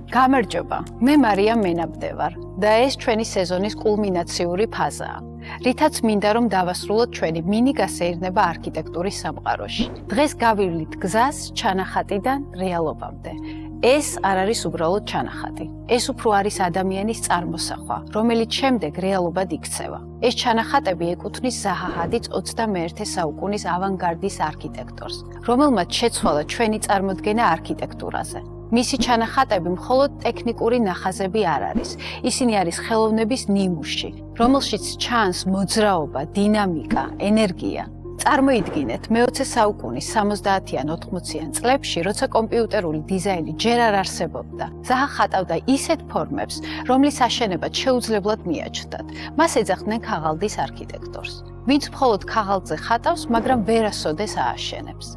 გამარჯობა, მე მარია მენაბდე ვარ და ეს ჩვენი სეზონის კულმინაციური ფაზაა, რითაც მინდა რომ დავასრულოთ ჩვენი მინი გასეირნება არქიტექტურის სამყაროში. დღეს გავივლით გზას ჩანახატიდან რეალობამდე. ეს არ არის უბრალოდ ჩანახატი. ეს უფრო არის ადამიანის წარმოსახვა, რომელიც შემდეგ რეალობად იქცევა. ეს ჩანახატები ეკუთვნის ზაჰა ჰადიდს 21 საუკუნის ავანგარდის არქიტექტორს, რომელმაც შეცვალა ჩვენი წარმოდგენა არქიტექტურაზე. მისი ჩანახატები მხოლოდ ტექნიკური ნახაზები არ არის. ისინი არის ხელოვნების ნიმუში, რომელშიც ჩანს მოძრაობა, დინამიკა, ენერგია. წარმოიდგინეთ, მე-20 საუკუნის 70-იან 80-იან წლებში, როცა კომპიუტერული დიზაინი ჯერ არ არსებობდა, ზაჰა ხატავდა ისეთ ფორმებს, რომლის აშენებაც შეუძლებლად მიაჩნდათ. მას ეძახდნენ ქაღალდის არქიტექტორს. ვინც მხოლოდ ქაღალდზე ხატავს, მაგრამ ვერასოდეს ააშენებს.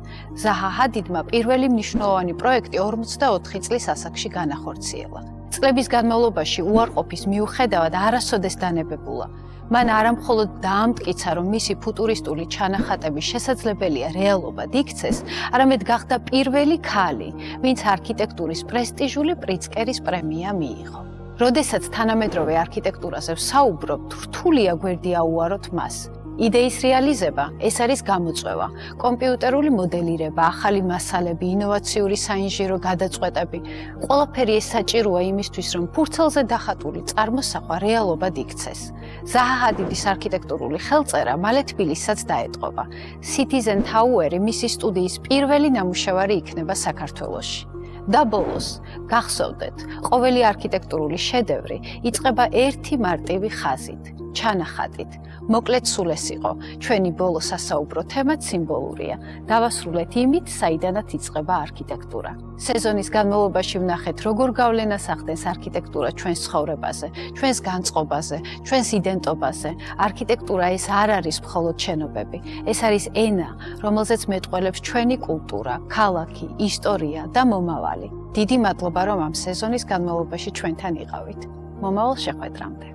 ზაჰა ჰადიდმა პირველი მნიშვნელოვანი პროექტი 44 წლის ასაკში განახორციელა. წლების განმავლობაში უარყოფის მიუხედავად არასოდეს დანებებულა. მან არამხოლოდ დაამტკიცა, რომ მისი ფუტურისტული ჩანახატები შესაძლებელია რეალობად იქცეს, არამედ გახდა პირველი ქალი, ვინც არქიტექტურის პრესტიჟული პრიცკერის პრემია მიიღო. როდესაც თანამედროვე არქიტექტურაზე ვსაუბრობთ, რთულია გვერდი აუაროთ მას. იდეის რეალიზება, ეს არის გამოწვევა, კომპიუტერული მოდელირება, ახალი მასალები, ინოვაციური საინჟინრო გადაწყვეტები. ყველაფერი ეს საჭიროა იმისთვის, რომ ფურცელზე დახატული წარმოსახვა რეალობად იქცეს. ზაჰა ჰადიდის არქიტექტურული ხელწერა მალე თბილისსაც დაეტყობა. Citizen Tower-ი მისი სტუდიის პირველი ნამუშევარი იქნება საქართველოში. და ბოლოს, გახსოვდეთ, ყოველი არქიტექტურული შედევრი იწყება ერთი მარტივი ხაზით, ჩანახატით. მოკლედ სულ ეს იყო, ჩვენი ბოლო სასაუბრო თემაც სიმბოლურია. დავასრულეთ იმით, საიდანაც იწყება არქიტექტურა. სეზონის განმავლობაში ვნახეთ, როგორ გავლენას ახდენს არქიტექტურა ჩვენს ცხოვრებაზე, ჩვენს განწყობაზე, ჩვენს იდენტობაზე. არქიტექტურა ეს არ არის მხოლოდ შენობები, ეს არის ენა, რომელზეც მეტყველებს ჩვენი კულტურა, ქალაქი, ისტორია და მომავალი. დიდი მადლობა, რომ ამ სეზონის განმავლობაში ჩვენთან იყავით. მომავალ შეხვედრამდე.